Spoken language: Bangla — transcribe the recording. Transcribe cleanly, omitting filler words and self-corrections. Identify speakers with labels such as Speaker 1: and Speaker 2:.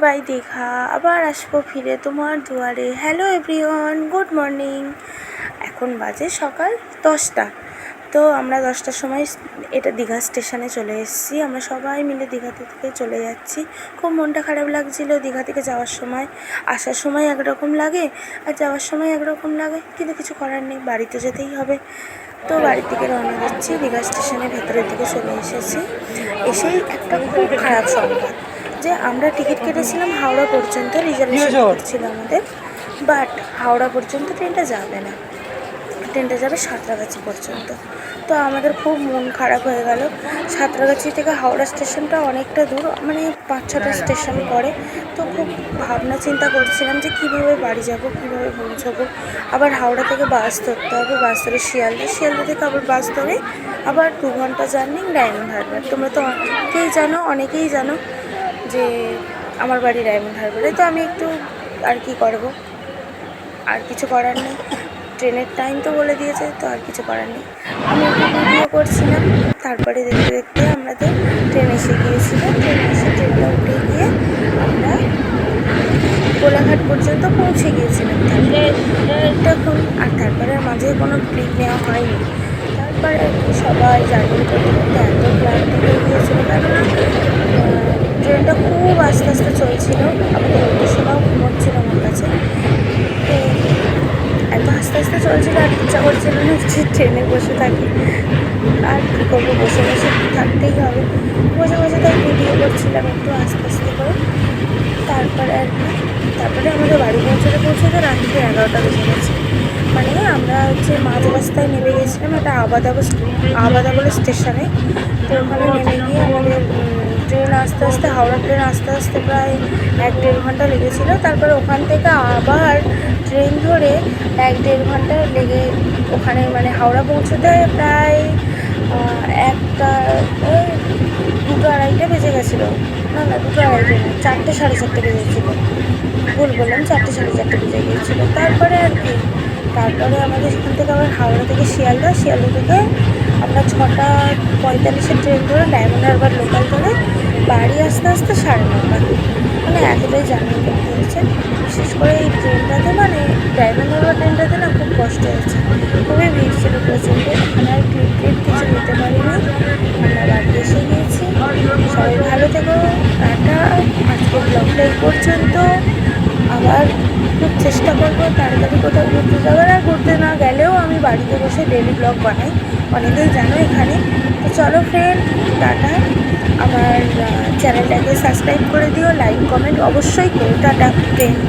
Speaker 1: বাই দীঘা আবার আসবো ফিরে তোমার দুয়ারে। Hello everyone, good morning. এখন বাজে সকাল 10টা। তো আমরা 10টার সময় এটা দীঘা স্টেশনে চলে এসেছি। আমরা সবাই মিলে দীঘা থেকে চলে যাচ্ছি। খুব মনটা খারাপ লাগছিলো দীঘা থেকে যাওয়ার সময়। আসার সময় একরকম লাগে আর যাওয়ার সময় একরকম লাগে, কিন্তু কিছু করার নেই, বাড়িতে যেতেই হবে। তো বাড়ির দিকে রওনা দিচ্ছি। দীঘা স্টেশনের ভেতরের দিকে চলে এসেছি। এসেই একটা খুব খারাপ সংবাদ যে আমরা টিকিট কেটেছিলাম হাওড়া পর্যন্ত, রিজার্ভেশন টিকিট ছিল আমাদের, বাট হাওড়া পর্যন্ত ট্রেনটা যাবে না, ট্রেনটা যাবে সাঁতরাগাছি পর্যন্ত। তো আমাদের খুব মন খারাপ হয়ে গেল। সাঁতরাগাছি থেকে হাওড়া স্টেশনটা অনেকটা দূর, মানে 5-6টা স্টেশন পড়ে। তো খুব ভাবনা চিন্তা করছিলাম যে কীভাবে বাড়ি যাব, কীভাবে পৌঁছাবো। আবার হাওড়া থেকে বাস ধরতে হবে, বাস ধরে শিয়ালদা থেকে আবার বাস ধরে আবার 2 ঘন্টা জার্নি ডায়মন্ড হারবার। তোমরা তো অনেকেই জানো যে আমার বাড়ি ডায়মন্ড হারবারে। তো আমি একটু আর কি করব, আর কিছু করার নেই, ট্রেনের টাইম তো বলে দিয়েছে, তো আর কিছু করার নেই। আমি একটু ভিডিও করছিলাম। তারপরে দেখতে দেখতে আমাদের ট্রেন এসে গিয়েছিল। ট্রেনটা উঠে গিয়ে আমরা কোলাঘাট পর্যন্ত পৌঁছে গিয়েছিলাম। তারপরে মাঝে কোনো ক্লিপ নেওয়া হয়নি। তারপরে আর কি সবাই জার্নি করতে করতে এত ক্লান্তি হয়ে গিয়েছিলো, কেননা ট্রেনটা খুব আস্তে আস্তে চলছিল। আমাদের উদ্দেশ্যটাও ঘুমোচ্ছিল আমার কাছে। তো এত আস্তে আস্তে চলছিল আর ইচ্ছা করছিল না যে ট্রেনে বসে থাকি। আর কী করবো, বসে বসে থাকতেই হবে। বসে বসে তাই ভিডিও করছিলাম একটু আস্তে আস্তে করে। তারপরে আমাদের বাড়ি পৌঁছতে রাত্রি 11টা বেজে গেছে। মানে আমরা মাঝ রাস্তায় নেমে গেছিলাম একটা আবাদা বলে স্টেশনে। তো ওখানে নেমে গিয়ে আমাদের ট্রেন হাওড়া ট্রেন আস্তে আস্তে প্রায় 1-1.5 ঘন্টা লেগেছিলো। তারপরে ওখান থেকে আবার ট্রেন ধরে 1-1.5 ঘন্টা লেগে ওখানে মানে হাওড়া পৌঁছতে প্রায় 2-2:30 বেজে গেছিলো। না 2:30 না, 4টে 4:30 বেজেছিলো। ভুল বললাম, 4টে 4:30 বেজে গিয়েছিলো। তারপরে আমাদের সেখান থেকে আবার হাওড়া থেকে শিয়ালদা থেকে আমরা 6:45 ট্রেন ধরে ডায়মন্ড হারবার লোকাল ধরে বাড়ি আসতে 9:30। মানে এতটাই জার্নি করতে হয়েছে। বিশেষ করে এই ট্রেনটাতে, মানে ডায়মন্ড হারবার ট্রেনটাতে না খুব কষ্ট হয়েছে। খুবই ভিড় ছিল প্রচণ্ড। ওখানে আর ক্লিপ কিছু নিতে পারিনি। আমরা বাড়ি এসে গিয়েছি। সবাই ভালো থেকো, টাটা। আজকের ব্লগটা এই পর্যন্ত। আবার খুব চেষ্টা করবো তাড়াতাড়ি কোথাও ঘুরতে যাওয়ার। আর ঘুরতে না গেলেও আমি বাড়িতে বসে ডেলি ব্লগ বানাই, অনেকেই জানো এখানে। তো চলো ফ্রেন্ড, টাটা। আমার চ্যানেলটাকে সাবস্ক্রাইব করে দিও, লাইক কমেন্ট অবশ্যই করো। Tata friend.